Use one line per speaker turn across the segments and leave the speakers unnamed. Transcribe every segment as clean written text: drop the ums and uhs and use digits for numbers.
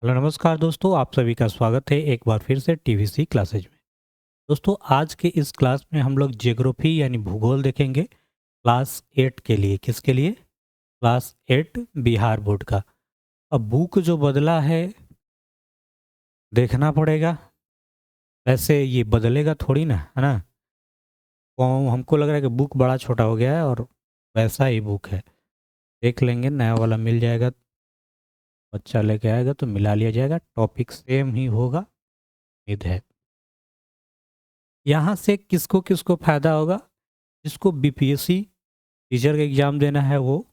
Hello नमस्कार दोस्तों, आप सभी का स्वागत है एक बार फिर से टीवीसी क्लासेज में। दोस्तों, आज के इस क्लास में हम लोग ज्योग्राफी यानी भूगोल देखेंगे। क्लास 8 के लिए। किसके लिए? क्लास 8 बिहार बोर्ड का। अब बुक जो बदला है देखना पड़ेगा। वैसे ये बदलेगा थोड़ी ना, है ना। हमको लग रहा है कि बुक बड़ा छोटा हो गया है और वैसा ही बुक है। देख लेंगे, नया वाला मिल जाएगा। बच्चा लेके आएगा तो मिला लिया जाएगा, टॉपिक सेम ही होगा, उम्मीद है। यहाँ से किसको किसको फायदा होगा? जिसको बीपीएससी टीचर का एग्ज़ाम देना है वो,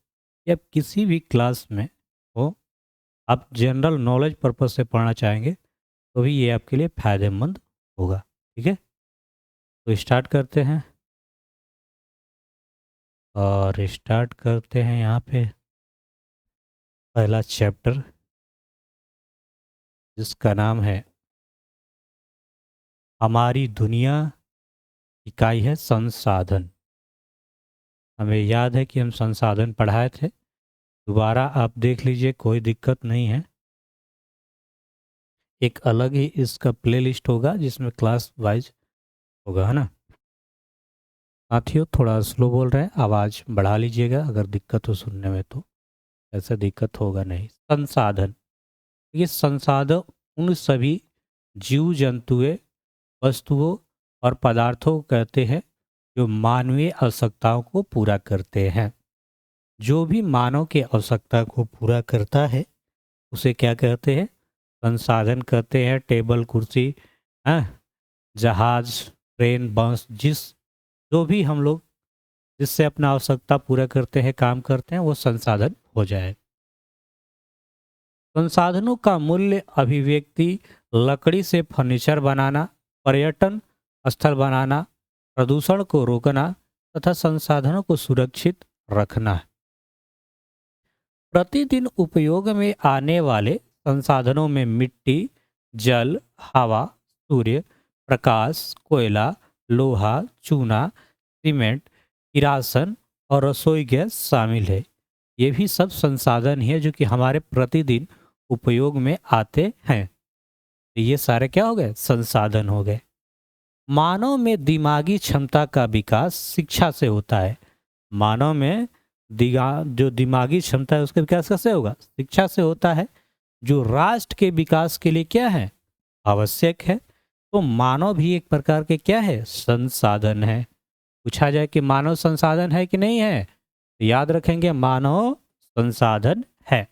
या किसी भी क्लास में हो, आप जनरल नॉलेज पर्पज से पढ़ना चाहेंगे तो भी ये आपके लिए फ़ायदेमंद होगा। ठीक है, तो स्टार्ट करते हैं। और स्टार्ट करते हैं यहाँ पे पहला चैप्टर, जिसका नाम है हमारी दुनिया। इकाई है संसाधन। हमें याद है कि हम संसाधन पढ़ाए थे, दोबारा आप देख लीजिए, कोई दिक्कत नहीं है। एक अलग ही इसका प्लेलिस्ट होगा जिसमें क्लास वाइज होगा, है ना। साथियों, थोड़ा स्लो बोल रहे हैं, आवाज़ बढ़ा लीजिएगा अगर दिक्कत हो सुनने में तो। ऐसा दिक्कत होगा नहीं। संसाधन, ये संसाधन उन सभी जीव जंतुओं, वस्तुओं और पदार्थों को कहते हैं जो मानवीय आवश्यकताओं को पूरा करते हैं। जो भी मानव की आवश्यकता को पूरा करता है उसे क्या कहते हैं? संसाधन कहते हैं। टेबल, कुर्सी, हाँ, जहाज, ट्रेन, बस, जो भी हम लोग जिससे अपना आवश्यकता पूरा करते हैं, काम करते हैं, वो संसाधन हो जाए। संसाधनों का मूल्य अभिव्यक्ति लकड़ी से फर्नीचर बनाना, पर्यटन स्थल बनाना, प्रदूषण को रोकना तथा संसाधनों को सुरक्षित रखना है। प्रतिदिन उपयोग में आने वाले संसाधनों में मिट्टी, जल, हवा, सूर्य प्रकाश, कोयला, लोहा, चूना, सीमेंट, किरासन और रसोई गैस शामिल है। ये भी सब संसाधन ही है जो कि हमारे प्रतिदिन उपयोग में आते हैं। तो ये सारे क्या हो गए? संसाधन हो गए। मानव में दिमागी क्षमता का विकास शिक्षा से होता है। मानव में जो दिमागी क्षमता है उसका विकास कैसे होगा? शिक्षा से होता है, जो राष्ट्र के विकास के लिए क्या है? आवश्यक है। तो मानव भी एक प्रकार के क्या है? संसाधन है। पूछा जाए कि मानव संसाधन है कि नहीं है, तो याद रखेंगे मानव संसाधन है।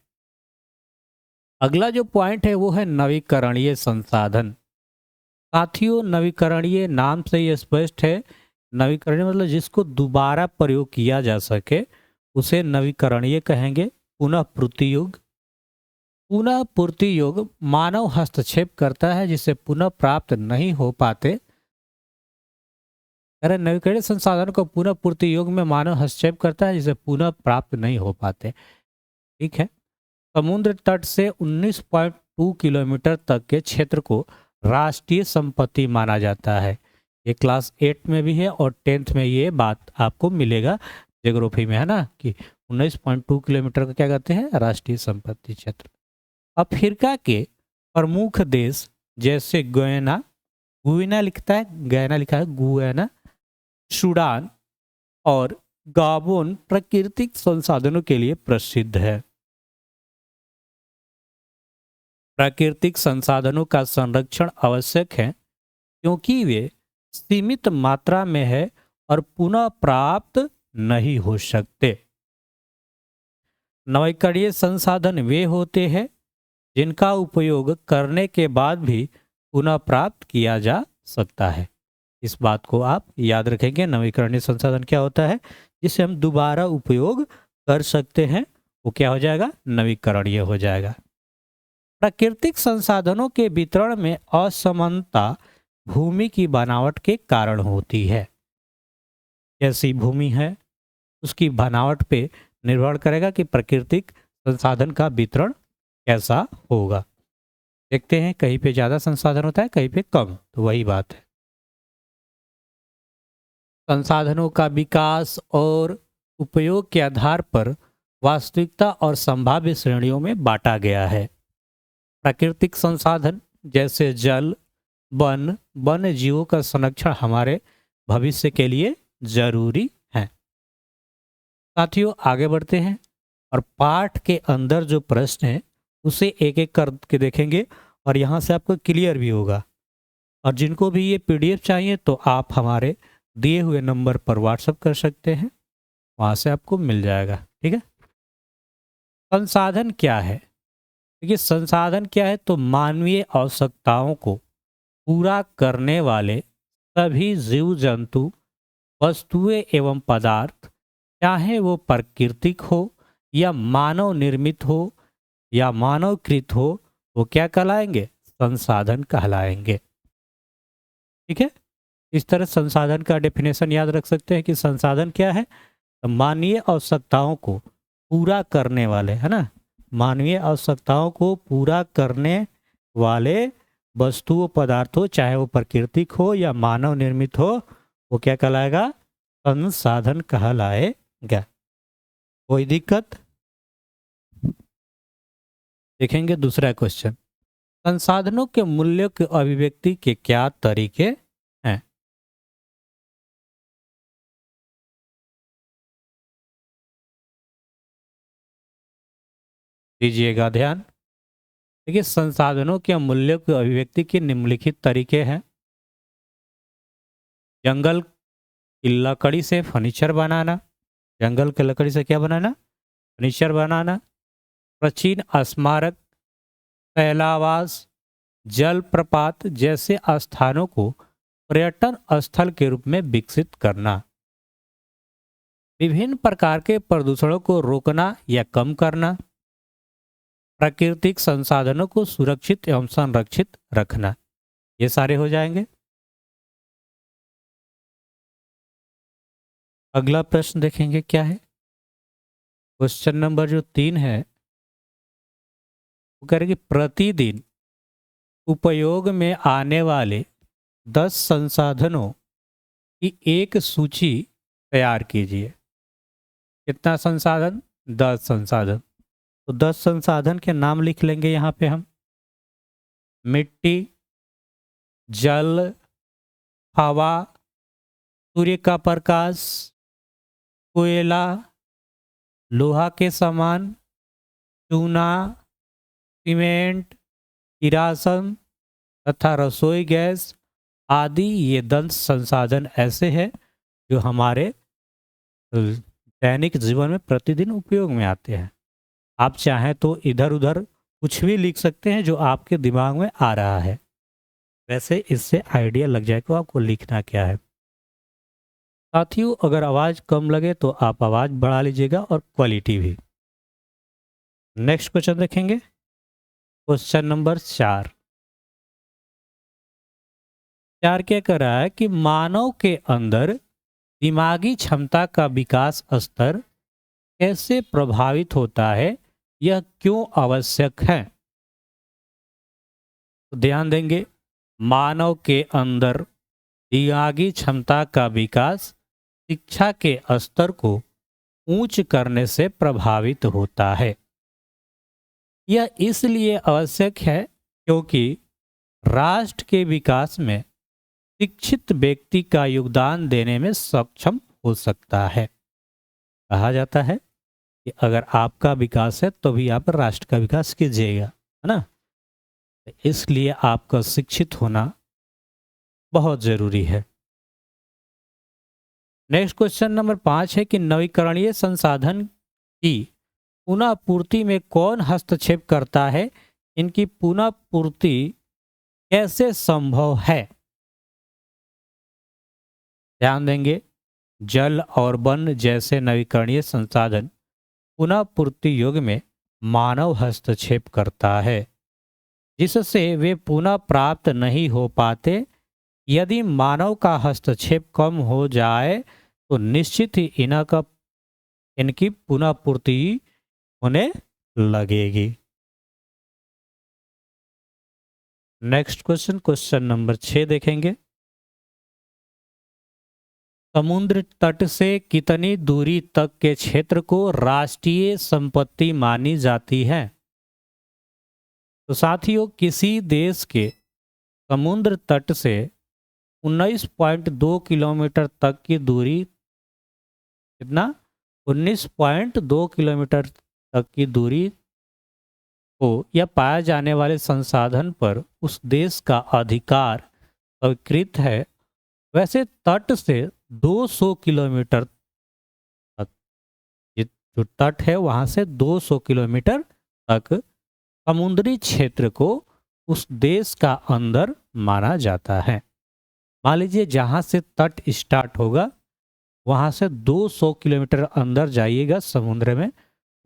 अगला जो पॉइंट है वो है नवीकरणीय संसाधन। साथियों, नवीकरणीय नाम से ही स्पष्ट है। नवीकरणीय मतलब जिसको दोबारा प्रयोग किया जा सके उसे नवीकरणीय कहेंगे। पुनः पूर्ति योग। पुनः पूर्ति योग मानव हस्तक्षेप करता है जिसे पुनः प्राप्त नहीं हो पाते। अरे, नवीकरणीय संसाधन को पुनः पूर्ति योग में मानव हस्तक्षेप करता है जिसे पुनः प्राप्त नहीं हो पाते। ठीक है। समुद्र तट से 19.2 किलोमीटर तक के क्षेत्र को राष्ट्रीय संपत्ति माना जाता है। ये क्लास 8 में भी है और 10th में ये बात आपको मिलेगा ज्योग्राफी में, है ना, कि 19.2 किलोमीटर का क्या कहते हैं? राष्ट्रीय संपत्ति क्षेत्र। अफ्रीका के प्रमुख देश जैसे गुयाना, गुयाना लिखता है, गयाना लिखा है, गुयाना, सूडान और गाबोन प्राकृतिक संसाधनों के लिए प्रसिद्ध है। प्राकृतिक संसाधनों का संरक्षण आवश्यक है क्योंकि वे सीमित मात्रा में है और पुनः प्राप्त नहीं हो सकते। नवीकरणीय संसाधन वे होते हैं जिनका उपयोग करने के बाद भी पुनः प्राप्त किया जा सकता है। इस बात को आप याद रखेंगे। नवीकरणीय संसाधन क्या होता है? जिसे हम दोबारा उपयोग कर सकते हैं, वो क्या हो जाएगा? नवीकरणीय हो जाएगा। प्राकृतिक संसाधनों के वितरण में असमानता भूमि की बनावट के कारण होती है। जैसी भूमि है उसकी बनावट पे निर्भर करेगा कि प्राकृतिक संसाधन का वितरण कैसा होगा। देखते हैं, कहीं पे ज़्यादा संसाधन होता है, कहीं पे कम, तो वही बात है। संसाधनों का विकास और उपयोग के आधार पर वास्तविकता और संभाव्य श्रेणियों में बांटा गया है। प्राकृतिक संसाधन जैसे जल, वन, वन्य जीवों का संरक्षण हमारे भविष्य के लिए जरूरी है। साथियों, आगे बढ़ते हैं और पाठ के अंदर जो प्रश्न है उसे एक एक करके देखेंगे और यहाँ से आपको क्लियर भी होगा। और जिनको भी ये पीडीएफ चाहिए तो आप हमारे दिए हुए नंबर पर व्हाट्सएप कर सकते हैं, वहाँ से आपको मिल जाएगा। ठीक है। संसाधन क्या है? देखिए, संसाधन क्या है तो मानवीय आवश्यकताओं को पूरा करने वाले सभी जीव जंतु, वस्तुएं एवं पदार्थ, चाहे वो प्राकृतिक हो या मानव निर्मित हो या मानवकृत हो, वो क्या कहलाएंगे? संसाधन कहलाएंगे। ठीक है। इस तरह संसाधन का डेफिनेशन याद रख सकते हैं कि संसाधन क्या है? तो मानवीय आवश्यकताओं को पूरा करने वाले, है ना, मानवीय आवश्यकताओं को पूरा करने वाले वस्तुओं पदार्थों, चाहे वो प्राकृतिक हो या मानव निर्मित हो, वो क्या कहलाएगा? संसाधन कहलाएगा। कोई दिक्कत? देखेंगे दूसरा क्वेश्चन। संसाधनों के मूल्य की अभिव्यक्ति के क्या तरीके हैं? दीजिएगा ध्यान। देखिए, संसाधनों के मूल्य की अभिव्यक्ति के निम्नलिखित तरीके हैं। जंगल की लकड़ी से फर्नीचर बनाना। जंगल की लकड़ी से क्या बनाना? फर्नीचर बनाना। प्राचीन स्मारक, शैलावास, जलप्रपात जैसे स्थानों को पर्यटन स्थल के रूप में विकसित करना। विभिन्न प्रकार के प्रदूषणों को रोकना या कम करना। प्राकृतिक संसाधनों को सुरक्षित एवं संरक्षित रखना। ये सारे हो जाएंगे। अगला प्रश्न देखेंगे क्या है। क्वेश्चन नंबर जो 3 है वो कह रहे कि प्रतिदिन उपयोग में आने वाले 10 संसाधनों की एक सूची तैयार कीजिए। कितना संसाधन? 10 संसाधन। तो 10 संसाधन के नाम लिख लेंगे यहाँ पे हम। मिट्टी, जल, हवा, सूर्य का प्रकाश, कोयला, लोहा के सामान, चूना, सीमेंट, किरासन तथा रसोई गैस आदि। ये 10 संसाधन ऐसे हैं जो हमारे दैनिक जीवन में प्रतिदिन उपयोग में आते हैं। आप चाहें तो इधर उधर कुछ भी लिख सकते हैं जो आपके दिमाग में आ रहा है, वैसे इससे आइडिया लग जाएगा आपको लिखना क्या है। साथियों, अगर आवाज़ कम लगे तो आप आवाज़ बढ़ा लीजिएगा और क्वालिटी भी। नेक्स्ट क्वेश्चन देखेंगे। क्वेश्चन नंबर 4 क्या कर रहा है कि मानव के अंदर दिमागी क्षमता का विकास स्तर कैसे प्रभावित होता है, यह क्यों आवश्यक है? तो ध्यान देंगे, मानव के अंदर दिमागी क्षमता का विकास शिक्षा के स्तर को ऊंच करने से प्रभावित होता है। यह इसलिए आवश्यक है क्योंकि राष्ट्र के विकास में शिक्षित व्यक्ति का योगदान देने में सक्षम हो सकता है। कहा जाता है कि अगर आपका विकास है तो भी आप राष्ट्र का विकास कीजिएगा, है ना। इसलिए आपका शिक्षित होना बहुत जरूरी है। नेक्स्ट क्वेश्चन नंबर 5 है कि नवीकरणीय संसाधन की पुनः पूर्ति में कौन हस्तक्षेप करता है? इनकी पुनः पूर्ति कैसे संभव है? ध्यान देंगे, जल और वन जैसे नवीकरणीय संसाधन पुनः पूर्ति युग में मानव हस्तक्षेप करता है, जिससे वे पुनः प्राप्त नहीं हो पाते। यदि मानव का हस्तक्षेप कम हो जाए तो निश्चित ही इनकी पुनः पूर्ति होने लगेगी। नेक्स्ट क्वेश्चन, क्वेश्चन नंबर 6 देखेंगे। समुद्र तट से कितनी दूरी तक के क्षेत्र को राष्ट्रीय संपत्ति मानी जाती है? तो साथियों, किसी देश के समुद्र तट से 19.2 किलोमीटर तक की दूरी, कितना, 19.2 किलोमीटर तक की दूरी को या पाए जाने वाले संसाधन पर उस देश का अधिकार स्वीकृत है, वैसे तट से 200 किलोमीटर तक, ये जो तट है वहां से 200 किलोमीटर तक समुद्री क्षेत्र को उस देश का अंदर माना जाता है। मान लीजिए जहां से तट स्टार्ट होगा वहां से 200 किलोमीटर अंदर जाइएगा समुद्र में,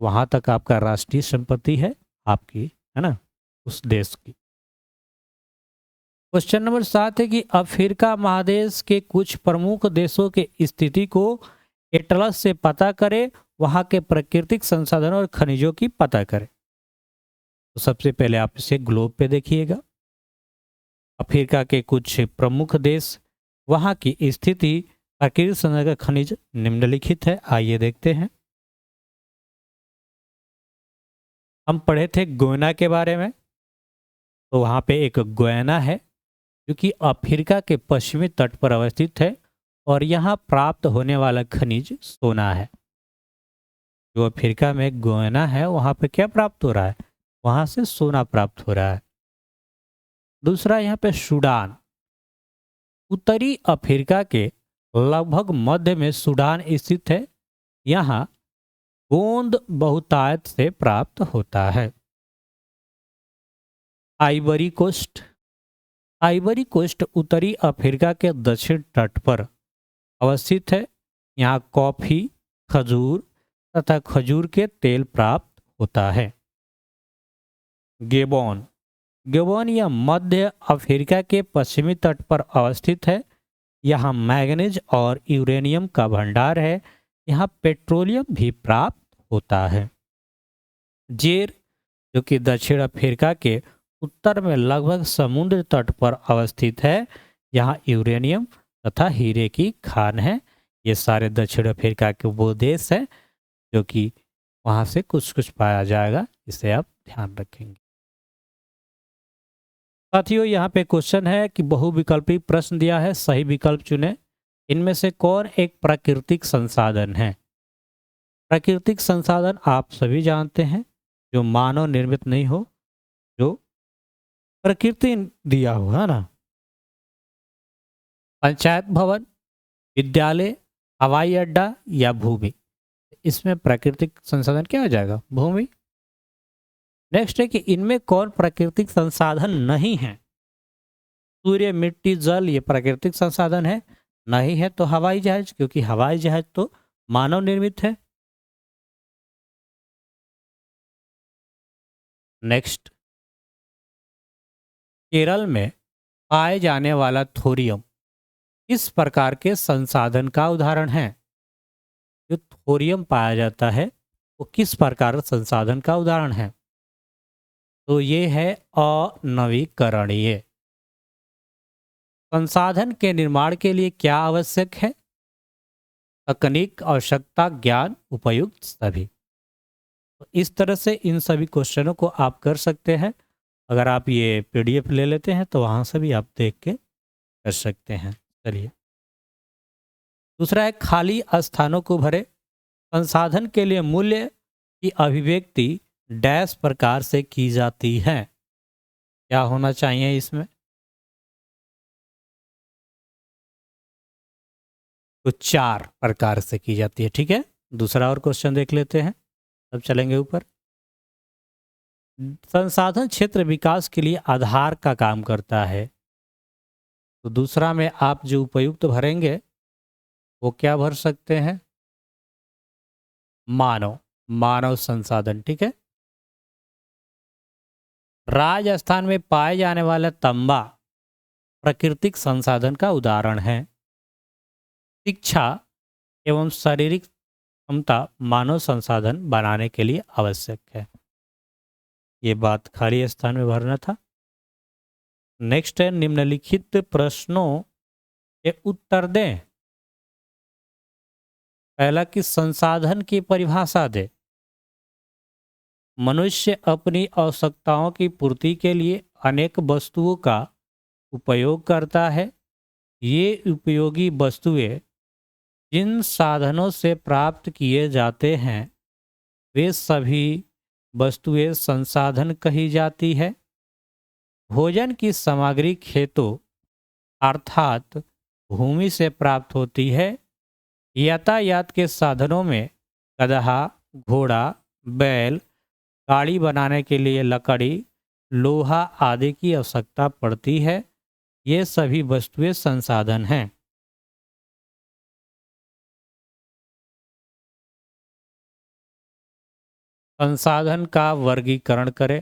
वहां तक आपका राष्ट्रीय संपत्ति है आपकी, है ना, उस देश की। क्वेश्चन नंबर 7 है कि अफ्रीका महादेश के कुछ प्रमुख देशों के स्थिति को एटलस से पता करें, वहां के प्राकृतिक संसाधनों और खनिजों की पता करें। तो सबसे पहले आप इसे ग्लोब पे देखिएगा। अफ्रीका के कुछ प्रमुख देश, वहां की स्थिति, प्राकृतिक संसाधन, खनिज निम्नलिखित है। आइए देखते हैं। हम पढ़े थे गुयाना के बारे में, तो वहां पे एक गुयाना है जो कि अफ्रीका के पश्चिमी तट पर अवस्थित है और यहाँ प्राप्त होने वाला खनिज सोना है। जो अफ्रीका में गुयाना है वहां पे क्या प्राप्त हो रहा है, वहां से सोना प्राप्त हो रहा है। दूसरा यहाँ पे सूडान, उत्तरी अफ्रीका के लगभग मध्य में सूडान स्थित है, यहाँ गोंद बहुतायत से प्राप्त होता है। आइवरी कोस्ट, आइवरी कोस्ट उत्तरी अफ्रीका के दक्षिण तट पर अवस्थित है, यहाँ कॉफी, खजूर तथा खजूर के तेल प्राप्त होता है। गेबोन, गेबोन यह मध्य अफ्रीका के पश्चिमी तट पर अवस्थित है, यहाँ मैग्नीज और यूरेनियम का भंडार है, यहाँ पेट्रोलियम भी प्राप्त होता है। जेर, जो कि दक्षिण अफ्रीका के उत्तर में लगभग समुद्र तट पर अवस्थित है, यहाँ यूरेनियम तथा हीरे की खान है। ये सारे दक्षिण अफ्रीका के वो देश हैं जो कि वहाँ से कुछ कुछ पाया जाएगा, इसे आप ध्यान रखेंगे। साथियों, यहाँ पे क्वेश्चन है कि बहुविकल्पी प्रश्न दिया है, सही विकल्प चुने। इनमें से कौन एक प्राकृतिक संसाधन है? प्राकृतिक संसाधन आप सभी जानते हैं, जो मानव निर्मित नहीं हो, जो प्रकृति दिया हो, है ना। पंचायत भवन, विद्यालय, हवाई अड्डा या भूमि। इसमें प्राकृतिक संसाधन क्या हो जाएगा? भूमि। नेक्स्ट है कि इनमें कौन प्राकृतिक संसाधन नहीं है? सूर्य, मिट्टी, जल, ये प्राकृतिक संसाधन है। नहीं है तो हवाई जहाज, क्योंकि हवाई जहाज तो मानव निर्मित है। नेक्स्ट, केरल में पाए जाने वाला थोरियम इस प्रकार के संसाधन का उदाहरण है। जो थोरियम पाया जाता है वो किस प्रकार संसाधन का उदाहरण है? तो ये है अनवीकरणीय। संसाधन के निर्माण के लिए क्या आवश्यक है? तकनीक, आवश्यकता, ज्ञान, उपयुक्त सभी। तो इस तरह से इन सभी क्वेश्चनों को आप कर सकते हैं। अगर आप ये पीडीएफ ले लेते हैं तो वहां से भी आप देख के कर सकते हैं। चलिए, दूसरा है खाली स्थानों को भरे। संसाधन के लिए मूल्य की अभिव्यक्ति डैश प्रकार से की जाती है। क्या होना चाहिए इसमें? तो 4 प्रकार से की जाती है। ठीक है, दूसरा और क्वेश्चन देख लेते हैं, तब चलेंगे ऊपर। संसाधन क्षेत्र विकास के लिए आधार का काम करता है। तो दूसरा में आप जो उपयुक्त भरेंगे वो क्या भर सकते हैं? मानव, मानव संसाधन। ठीक है। राजस्थान में पाए जाने वाला तांबा प्राकृतिक संसाधन का उदाहरण है। शिक्षा एवं शारीरिक क्षमता मानव संसाधन बनाने के लिए आवश्यक है। ये बात खाली स्थान में भरना था। नेक्स्ट है, निम्नलिखित प्रश्नों के उत्तर दें। पहला कि संसाधन की परिभाषा दे। मनुष्य अपनी आवश्यकताओं की पूर्ति के लिए अनेक वस्तुओं का उपयोग करता है। ये उपयोगी वस्तुएं जिन साधनों से प्राप्त किए जाते हैं वे सभी वस्तुएं संसाधन कही जाती है। भोजन की सामग्री खेतों अर्थात भूमि से प्राप्त होती है। यातायात के साधनों में गदहा, घोड़ा, बैल, गाड़ी बनाने के लिए लकड़ी, लोहा आदि की आवश्यकता पड़ती है। ये सभी वस्तुएं संसाधन हैं। संसाधन का वर्गीकरण करें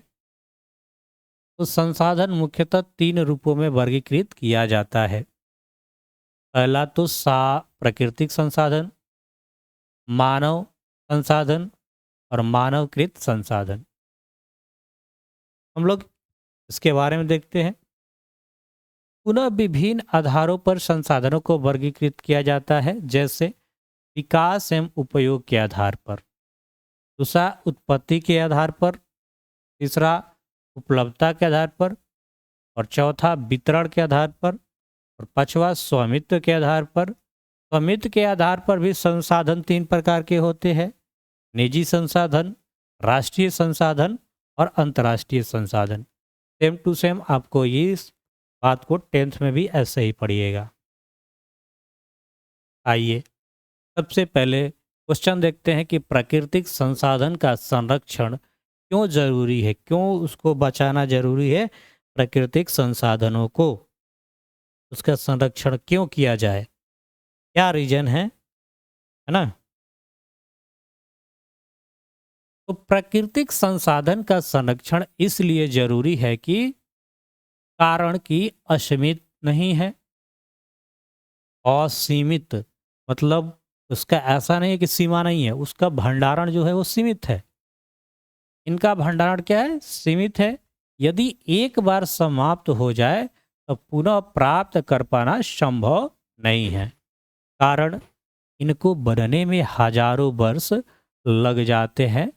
तो संसाधन मुख्यतः तीन रूपों में वर्गीकृत किया जाता है। पहला तो प्राकृतिक संसाधन, मानव संसाधन और मानवकृत संसाधन। हम लोग इसके बारे में देखते हैं। पुनः विभिन्न आधारों पर संसाधनों को वर्गीकृत किया जाता है, जैसे विकास एवं उपयोग के आधार पर, दूसरा उत्पत्ति के आधार पर, तीसरा उपलब्धता के आधार पर और चौथा वितरण के आधार पर और पांचवा स्वामित्व के आधार पर। स्वामित्व के आधार पर भी संसाधन तीन प्रकार के होते हैं: निजी संसाधन, राष्ट्रीय संसाधन और अंतर्राष्ट्रीय संसाधन। सेम टू सेम आपको इस बात को 10th में भी ऐसे ही पढ़िएगा। आइए सबसे पहले क्वेश्चन देखते हैं कि प्राकृतिक संसाधन का संरक्षण क्यों जरूरी है, क्यों उसको बचाना जरूरी है। प्राकृतिक संसाधनों को उसका संरक्षण क्यों किया जाए, क्या रीजन है ना। तो प्राकृतिक संसाधन का संरक्षण इसलिए जरूरी है कि कारण की असीमित नहीं है। असीमित मतलब उसका ऐसा नहीं है कि सीमा नहीं है, उसका भंडारण जो है वो सीमित है। इनका भंडारण क्या है? सीमित है। यदि एक बार समाप्त हो जाए तो पुनः प्राप्त कर पाना संभव नहीं है। कारण इनको बनने में हजारों वर्ष लग जाते हैं।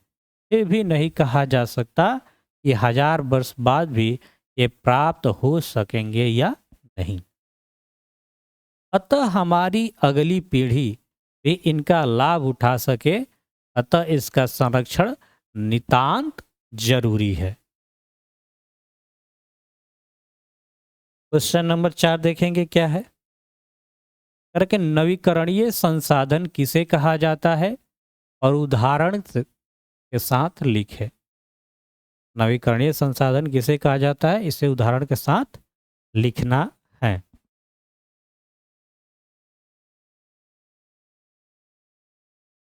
फिर भी नहीं कहा जा सकता कि 1000 वर्ष बाद भी ये प्राप्त हो सकेंगे या नहीं। अतः हमारी अगली पीढ़ी भी इनका लाभ उठा सके, अतः इसका संरक्षण नितांत जरूरी है। क्वेश्चन नंबर 4 देखेंगे क्या है। करके नवीकरणीय संसाधन किसे कहा जाता है और उदाहरण के साथ लिखे। नवीकरणीय संसाधन किसे कहा जाता है, इसे उदाहरण के साथ लिखना है।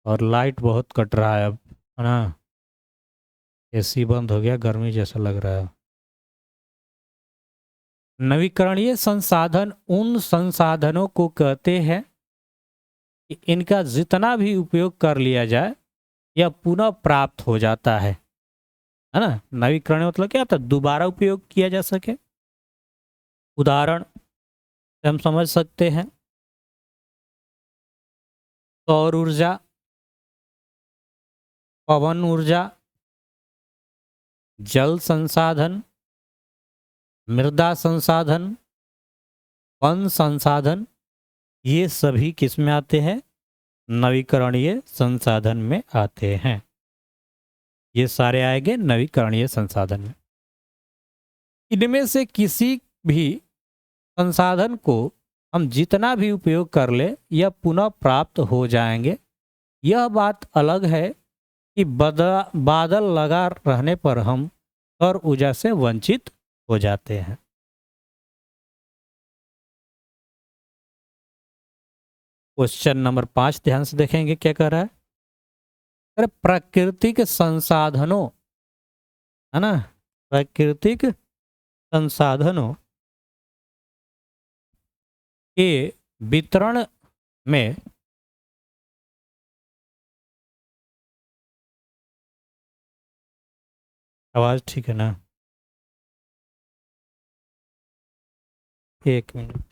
और लाइट बहुत कट रहा है अब, है ना। एसी बंद हो गया, गर्मी जैसा लग रहा है। नवीकरणीय संसाधन उन संसाधनों को कहते हैं कि इनका जितना भी उपयोग कर लिया जाए यह पुनः प्राप्त हो जाता है ना। नवीकरणीय मतलब क्या होता है? दोबारा उपयोग किया जा सके। उदाहरण से हम समझ सकते हैं सौर ऊर्जा, पवन ऊर्जा, जल संसाधन, मृदा संसाधन, वन संसाधन। ये सभी किस में आते हैं? नवीकरणीय संसाधन में आते हैं। ये सारे आएंगे नवीकरणीय संसाधन में। इनमें से किसी भी संसाधन को हम जितना भी उपयोग कर ले यह पुनः प्राप्त हो जाएंगे। यह बात अलग है कि बादल लगा रहने पर हम सौर ऊर्जा से वंचित हो जाते हैं। क्वेश्चन नंबर 5 ध्यान से देखेंगे क्या कह रहा है। अरे प्राकृतिक संसाधनों, है ना, प्राकृतिक संसाधनों के वितरण में आवाज ठीक है ना? एक मिनट।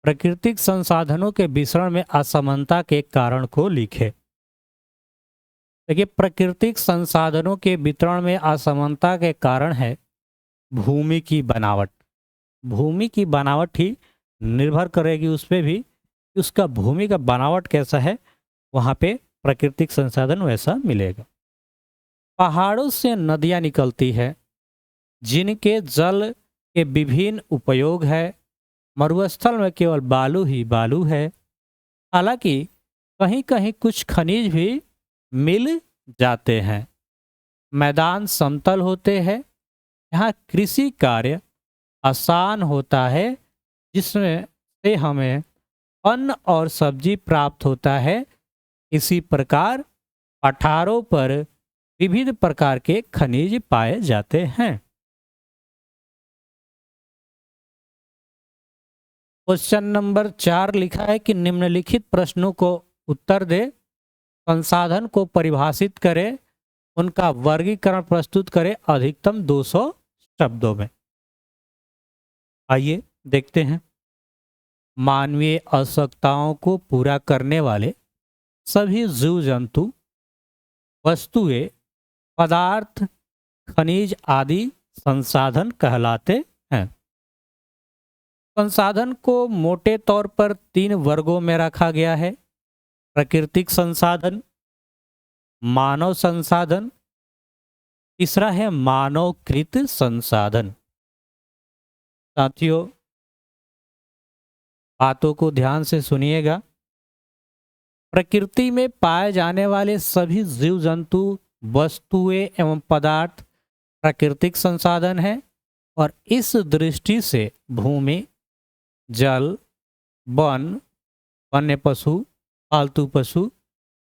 प्राकृतिक संसाधनों के वितरण में असमानता के कारण को लिखे। देखिए, प्राकृतिक संसाधनों के वितरण में असमानता के कारण है भूमि की बनावट। भूमि की बनावट ही निर्भर करेगी उस पे भी कि उसका भूमि का बनावट कैसा है, वहाँ पे प्राकृतिक संसाधन वैसा मिलेगा। पहाड़ों से नदियाँ निकलती है जिनके जल के विभिन्न उपयोग है। मरुस्थल में केवल बालू ही बालू है। हालांकि कहीं कहीं कुछ खनिज भी मिल जाते हैं। मैदान समतल होते हैं। यहाँ कृषि कार्य आसान होता है जिसमें से हमें अन्न और सब्जी प्राप्त होता है। इसी प्रकार पठारों पर विविध प्रकार के खनिज पाए जाते हैं। क्वेश्चन नंबर 4 लिखा है कि निम्नलिखित प्रश्नों को उत्तर दे। संसाधन को परिभाषित करें, उनका वर्गीकरण प्रस्तुत करें अधिकतम 200 शब्दों में। आइए देखते हैं। मानवीय आवश्यकताओं को पूरा करने वाले सभी जीव जंतु, वस्तुएं, पदार्थ, खनिज आदि संसाधन कहलाते हैं। संसाधन को मोटे तौर पर 3 वर्गों में रखा गया है। प्राकृतिक संसाधन, मानव संसाधन, तीसरा है मानवकृत संसाधन। साथियों, बातों को ध्यान से सुनिएगा। प्रकृति में पाए जाने वाले सभी जीव जंतु, वस्तुएं एवं पदार्थ प्राकृतिक संसाधन हैं और इस दृष्टि से भूमि, जल, वन, वन्य पशु, पालतू पशु,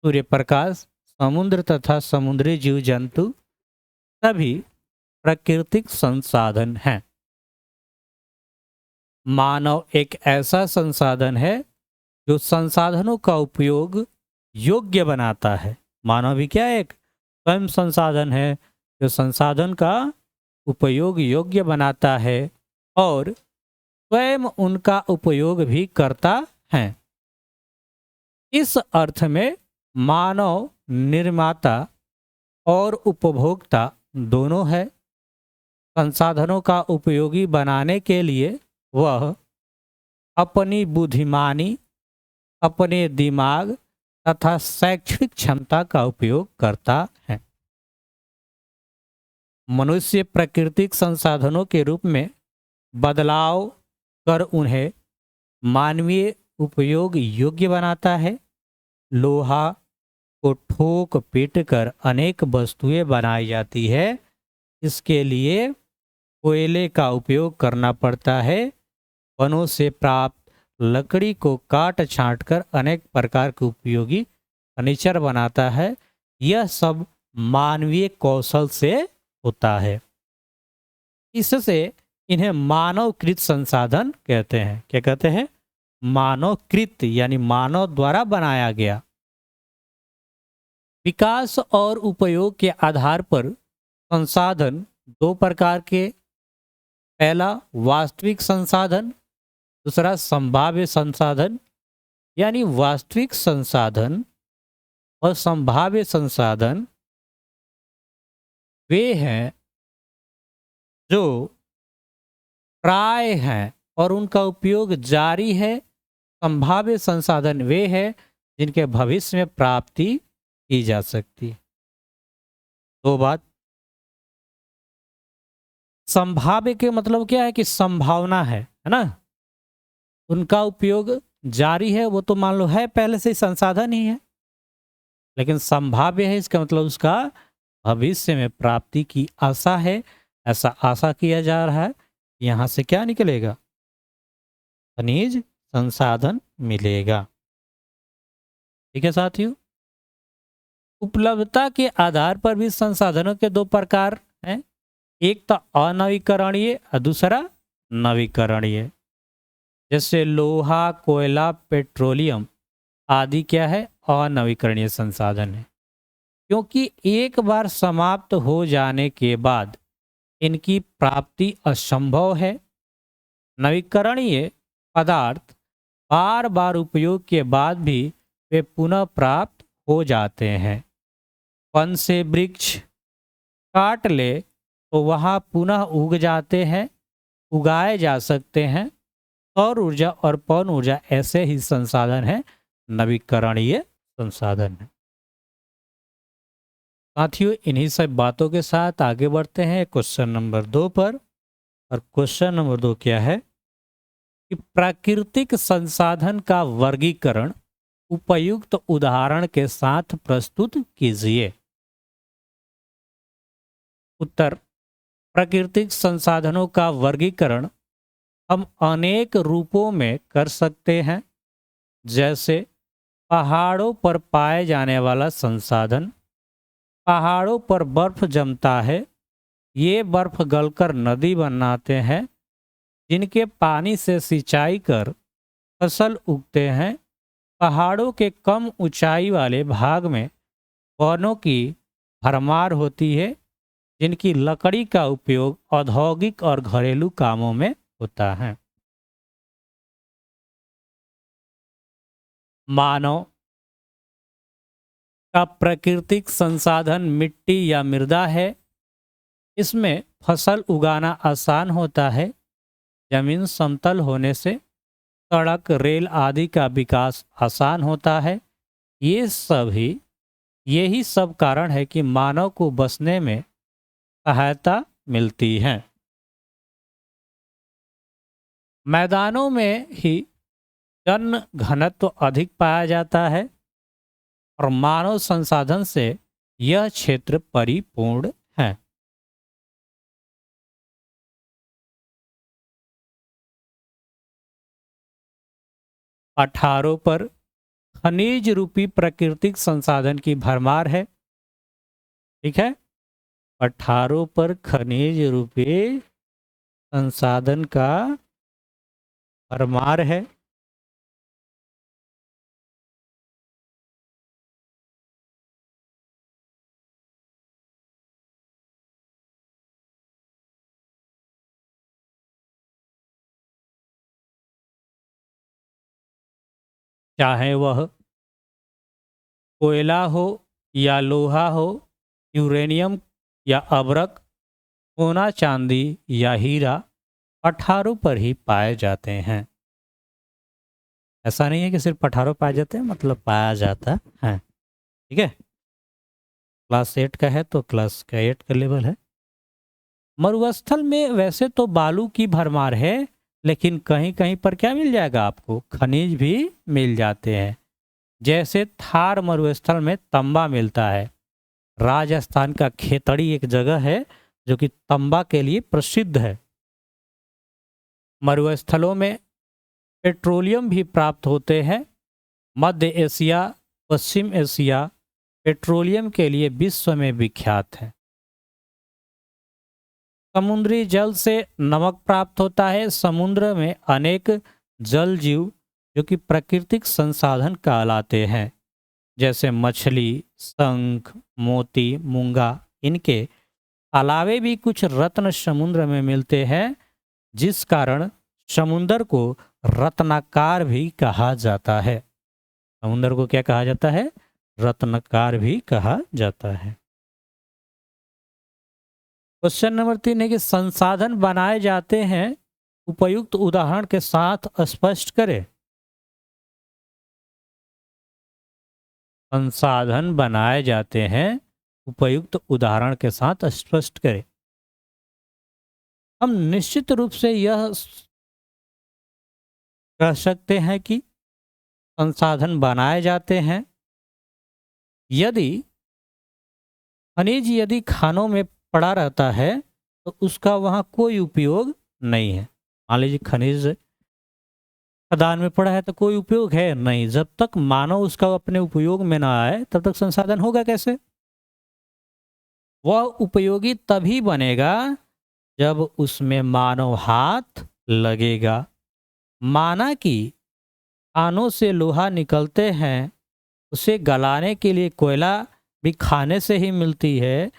सूर्य प्रकाश, समुद्र तथा समुद्री जीव जंतु सभी प्राकृतिक संसाधन हैं। मानव एक ऐसा संसाधन है जो संसाधनों का उपयोग योग्य बनाता है। मानव भी क्या एक स्वयं संसाधन है जो संसाधन का उपयोग योग्य बनाता है और स्वयं उनका उपयोग भी करता है। इस अर्थ में मानव निर्माता और उपभोक्ता दोनों है। संसाधनों का उपयोगी बनाने के लिए वह अपनी बुद्धिमानी, अपने दिमाग तथा शैक्षणिक क्षमता का उपयोग करता है। मनुष्य प्राकृतिक संसाधनों के रूप में बदलाव कर उन्हें मानवीय उपयोग योग्य बनाता है। लोहा को ठोक पीट कर अनेक वस्तुएं बनाई जाती है। इसके लिए कोयले का उपयोग करना पड़ता है। वनों से प्राप्त लकड़ी को काट छांट कर अनेक प्रकार के उपयोगी फर्नीचर बनाता है। यह सब मानवीय कौशल से होता है। इससे इन्हें मानवकृत संसाधन कहते हैं। क्या कहते हैं? मानवकृत, यानी मानव द्वारा बनाया गया। विकास और उपयोग के आधार पर संसाधन 2 प्रकार के, पहला वास्तविक संसाधन, दूसरा संभाव्य संसाधन। यानी वास्तविक संसाधन और संभाव्य संसाधन वे हैं जो प्राय हैं और उनका उपयोग जारी है। संभाव्य संसाधन वे हैं जिनके भविष्य में प्राप्ति की जा सकती है। 2 बात। संभाव्य के मतलब क्या है कि संभावना है ना, उनका उपयोग जारी है, वो तो मान लो है पहले से ही संसाधन ही है। लेकिन संभाव्य है, इसका मतलब उसका भविष्य में प्राप्ति की आशा है। ऐसा आशा किया जा रहा है, यहाँ से क्या निकलेगा? खनिज संसाधन मिलेगा। ठीक है साथियों, उपलब्धता के आधार पर भी संसाधनों के 2 प्रकार हैं। एक तो अनवीकरणीय और दूसरा नवीकरणीय। जैसे लोहा, कोयला, पेट्रोलियम आदि क्या है? अनवीकरणीय संसाधन है, क्योंकि एक बार समाप्त हो जाने के बाद इनकी प्राप्ति असंभव है। नवीकरणीय पदार्थ बार बार उपयोग के बाद भी वे पुनः प्राप्त हो जाते हैं। वन से वृक्ष काट ले तो वहाँ पुनः उग जाते हैं, उगाए जा सकते हैं। सौर ऊर्जा और पवन ऊर्जा ऐसे ही संसाधन हैं, नवीकरणीय संसाधन है। साथियों, इन्हीं सब बातों के साथ आगे बढ़ते हैं क्वेश्चन नंबर 2 पर। और क्वेश्चन नंबर 2 क्या है कि प्राकृतिक संसाधन का वर्गीकरण उपयुक्त उदाहरण के साथ प्रस्तुत कीजिए। उत्तर, प्राकृतिक संसाधनों का वर्गीकरण हम अनेक रूपों में कर सकते हैं, जैसे पहाड़ों पर पाए जाने वाला संसाधन। पहाड़ों पर बर्फ जमता है, ये बर्फ गलकर नदी बनाते हैं, जिनके पानी से सिंचाई कर फसल उगते हैं। पहाड़ों के कम ऊंचाई वाले भाग में वनों की भरमार होती है, जिनकी लकड़ी का उपयोग औद्योगिक और घरेलू कामों में होता है। मानव का प्राकृतिक संसाधन मिट्टी या मृदा है। इसमें फसल उगाना आसान होता है। जमीन समतल होने से सड़क, रेल आदि का विकास आसान होता है। यही सब कारण है कि मानव को बसने में सहायता मिलती है। मैदानों में ही जन घनत्व अधिक पाया जाता है और मानव संसाधन से यह क्षेत्र परिपूर्ण है। पठारों पर खनिज रूपी प्राकृतिक संसाधन की भरमार है। ठीक है, पठारों पर खनिज रूपी संसाधन का भरमार है। चाहे वह कोयला हो या लोहा हो, यूरेनियम या अभ्रक, सोना चांदी या हीरा, पठारों पर ही पाए जाते हैं। ऐसा नहीं है कि सिर्फ पठारों पाए जाते हैं, मतलब पाया जाता है। ठीक है, क्लास 8 का है तो क्लास का 8 का लेवल है। मरुस्थल में वैसे तो बालू की भरमार है, लेकिन कहीं कहीं पर क्या मिल जाएगा आपको, खनिज भी मिल जाते हैं। जैसे थार मरुस्थल में तांबा मिलता है। राजस्थान का खेतड़ी एक जगह है जो कि तांबा के लिए प्रसिद्ध है। मरुस्थलों में पेट्रोलियम भी प्राप्त होते हैं। मध्य एशिया, पश्चिम एशिया पेट्रोलियम के लिए विश्व में विख्यात है। समुद्री जल से नमक प्राप्त होता है। समुद्र में अनेक जल जीव जो कि प्राकृतिक संसाधन कहलाते हैं, जैसे मछली, शंख, मोती, मूंगा। इनके अलावे भी कुछ रत्न समुद्र में मिलते हैं, जिस कारण समुद्र को रत्नाकार भी कहा जाता है। समुद्र को क्या कहा जाता है, रत्नाकार भी कहा जाता है। क्वेश्चन नंबर 3 है कि संसाधन बनाए जाते हैं, उपयुक्त उदाहरण के साथ स्पष्ट करें। संसाधन बनाए जाते हैं, उपयुक्त उदाहरण के साथ स्पष्ट करें। हम निश्चित रूप से यह कह सकते हैं कि संसाधन बनाए जाते हैं यदि खनिज यदि खानों में पड़ा रहता है तो उसका वहाँ कोई उपयोग नहीं है। मान लीजिए खनिज खदान में पड़ा है तो कोई उपयोग है नहीं। जब तक मानव उसका अपने उपयोग में ना आए तब तक संसाधन होगा कैसे। वह उपयोगी तभी बनेगा जब उसमें मानव हाथ लगेगा। माना कि खानों से लोहा निकलते हैं, उसे गलाने के लिए कोयला भी खाने से ही मिलती है।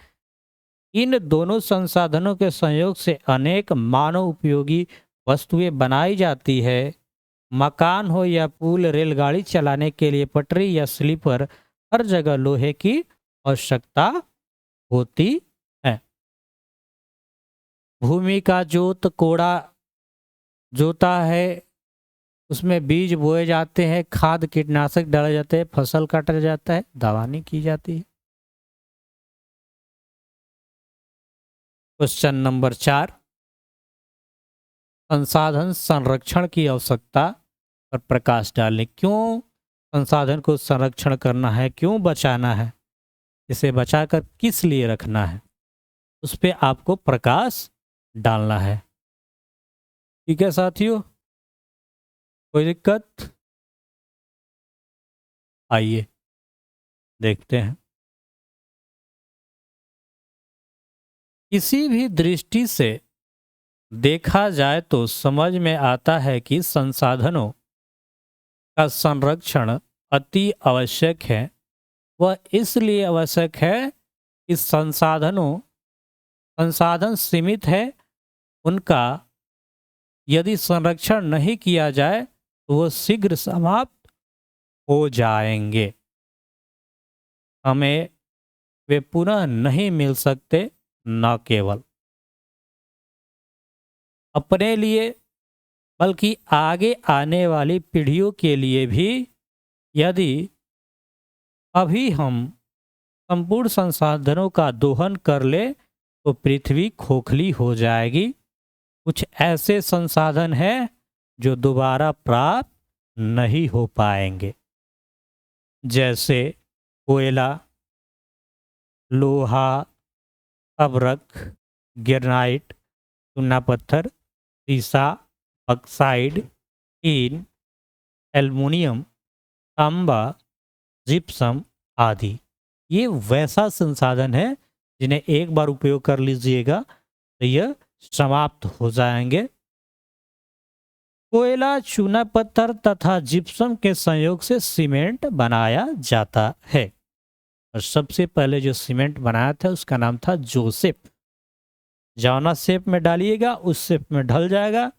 इन दोनों संसाधनों के संयोग से अनेक मानव उपयोगी वस्तुएं बनाई जाती है। मकान हो या पुल, रेलगाड़ी चलाने के लिए पटरी या स्लीपर, हर जगह लोहे की आवश्यकता होती है। भूमि का जोत कोड़ा जोता है, उसमें बीज बोए जाते हैं, खाद कीटनाशक डाले जाते हैं, फसल काटा जाता है, दवानी की जाती है। क्वेश्चन नंबर 4, संसाधन संरक्षण की आवश्यकता पर प्रकाश डालें। क्यों संसाधन को संरक्षण करना है, क्यों बचाना है, इसे बचाकर किस लिए रखना है, उस पर आपको प्रकाश डालना है। ठीक है साथियों, कोई दिक्कत? आइए देखते हैं। किसी भी दृष्टि से देखा जाए तो समझ में आता है कि संसाधनों का संरक्षण अति आवश्यक है। वह इसलिए आवश्यक है कि संसाधन सीमित है, उनका यदि संरक्षण नहीं किया जाए तो वो शीघ्र समाप्त हो जाएंगे। हमें वे पुनः नहीं मिल सकते, न केवल अपने लिए बल्कि आगे आने वाली पीढ़ियों के लिए भी। यदि अभी हम संपूर्ण संसाधनों का दोहन कर ले तो पृथ्वी खोखली हो जाएगी। कुछ ऐसे संसाधन हैं जो दोबारा प्राप्त नहीं हो पाएंगे, जैसे कोयला, लोहा, अभ्रक, ग्रेनाइट, चूना पत्थर, सीसा, ऑक्साइड, टीन, एल्युमिनियम, तांबा, जिप्सम आदि। ये वैसा संसाधन है जिन्हें एक बार उपयोग कर लीजिएगा तो यह समाप्त हो जाएंगे। कोयला, चूना पत्थर तथा जिप्सम के संयोग से सीमेंट बनाया जाता है। और सबसे पहले जो सीमेंट बनाया था उसका नाम था जोसेफ। जौना शेप में डालिएगा उस शेप में ढल जाएगा,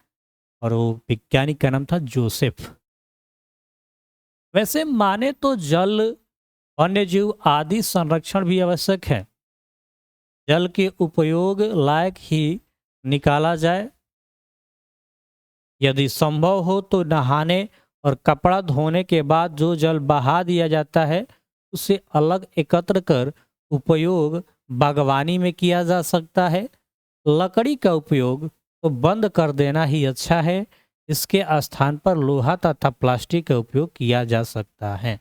और वो वैज्ञानिक का नाम था जोसेफ। वैसे माने तो जल, वन्यजीव आदि संरक्षण भी आवश्यक है। जल के उपयोग लायक ही निकाला जाए। यदि संभव हो तो नहाने और कपड़ा धोने के बाद जो जल बहा दिया जाता है उसे अलग एकत्र कर उपयोग बागवानी में किया जा सकता है। लकड़ी का उपयोग तो बंद कर देना ही अच्छा है। इसके स्थान पर लोहा तथा प्लास्टिक का उपयोग किया जा सकता है।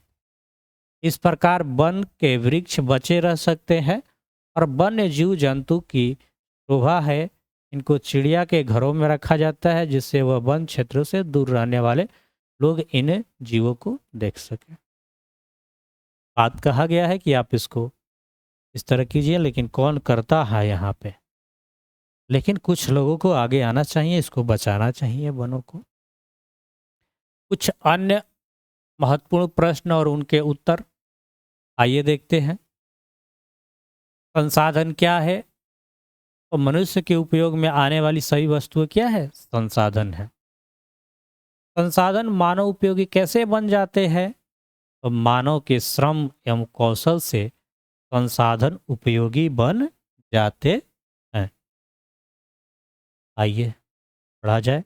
इस प्रकार वन के वृक्ष बचे रह सकते हैं और वन्य जीव जंतु की शोभा है। इनको चिड़िया के घरों में रखा जाता है जिससे वह वन क्षेत्रों से दूर रहने वाले लोग इन जीवों को देख सकें। बात कहा गया है कि आप इसको इस तरह कीजिए, लेकिन कौन करता है यहाँ पे? लेकिन कुछ लोगों को आगे आना चाहिए, इसको बचाना चाहिए वनों को। कुछ अन्य महत्वपूर्ण प्रश्न और उनके उत्तर आइए देखते हैं। संसाधन क्या है और मनुष्य के उपयोग में आने वाली सभी वस्तुएं क्या है? संसाधन है। संसाधन मानव उपयोगी कैसे बन जाते हैं? तो मानव के श्रम एवं कौशल से संसाधन उपयोगी बन जाते हैं। आइए पढ़ा जाए।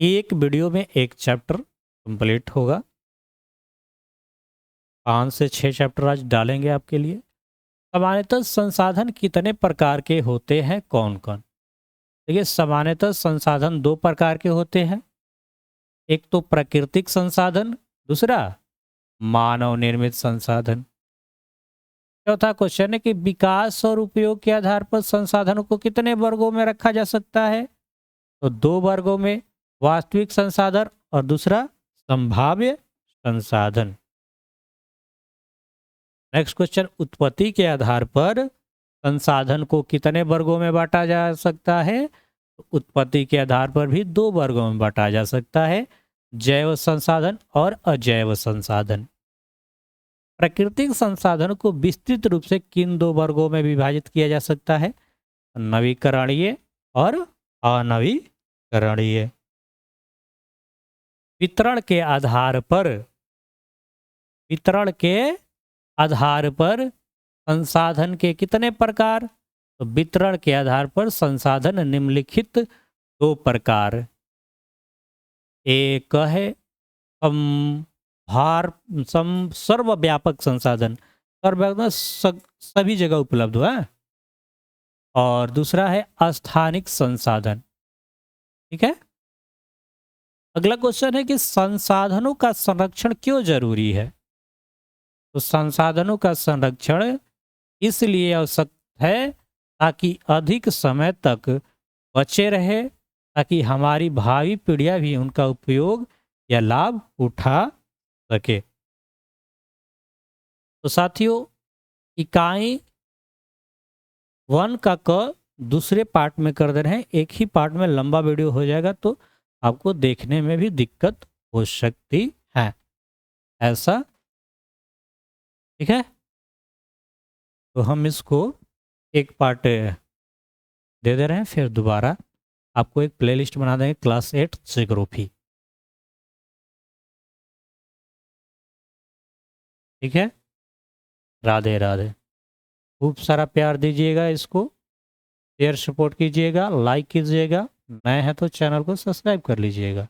एक वीडियो में एक चैप्टर कंप्लीट होगा। 5 से 6 चैप्टर आज डालेंगे आपके लिए। सामान्यतः संसाधन कितने प्रकार के होते हैं, कौन कौन? देखिए, सामान्यतः संसाधन 2 प्रकार के होते हैं। एक तो प्राकृतिक संसाधन, दूसरा मानव निर्मित संसाधन। चौथा क्वेश्चन है कि विकास और उपयोग के आधार पर संसाधनों को कितने वर्गों में रखा जा सकता है? तो 2 वर्गों में, वास्तविक संसाधन और दूसरा संभाव्य संसाधन। नेक्स्ट क्वेश्चन, उत्पत्ति के आधार पर संसाधन को कितने वर्गों में बांटा जा सकता है? तो उत्पत्ति के आधार पर भी 2 वर्गों में बांटा जा सकता है, जैव संसाधन और अजैव संसाधन। प्राकृतिक संसाधन को विस्तृत रूप से किन 2 वर्गों में विभाजित किया जा सकता है? नवीकरणीय और अनवीकरणीय। वितरण के आधार पर, वितरण के आधार पर संसाधन के कितने प्रकार? तो वितरण के आधार पर संसाधन निम्नलिखित 2 प्रकार। एक है सर्वव्यापक संसाधन, सर्वव्यापक सभी जगह उपलब्ध हुआ है। और दूसरा है अस्थानिक संसाधन। ठीक है। अगला क्वेश्चन है कि संसाधनों का संरक्षण क्यों जरूरी है? तो संसाधनों का संरक्षण इसलिए आवश्यक है ताकि अधिक समय तक बचे रहे, ताकि हमारी भावी पीढ़ियां भी उनका उपयोग या लाभ उठा सके। तो साथियों, इकाई 1 का क दूसरे पार्ट में कर दे रहे हैं, एक ही पार्ट में लंबा वीडियो हो जाएगा तो आपको देखने में भी दिक्कत हो सकती है, ऐसा। ठीक है। तो हम इसको एक पार्ट दे रहे हैं, फिर दोबारा आपको एक प्लेलिस्ट बना देंगे क्लास 8 ज्योग्राफी। ठीक है। राधे राधे। खूब सारा प्यार दीजिएगा, इसको शेयर सपोर्ट कीजिएगा, लाइक कीजिएगा, नए हैं तो चैनल को सब्सक्राइब कर लीजिएगा।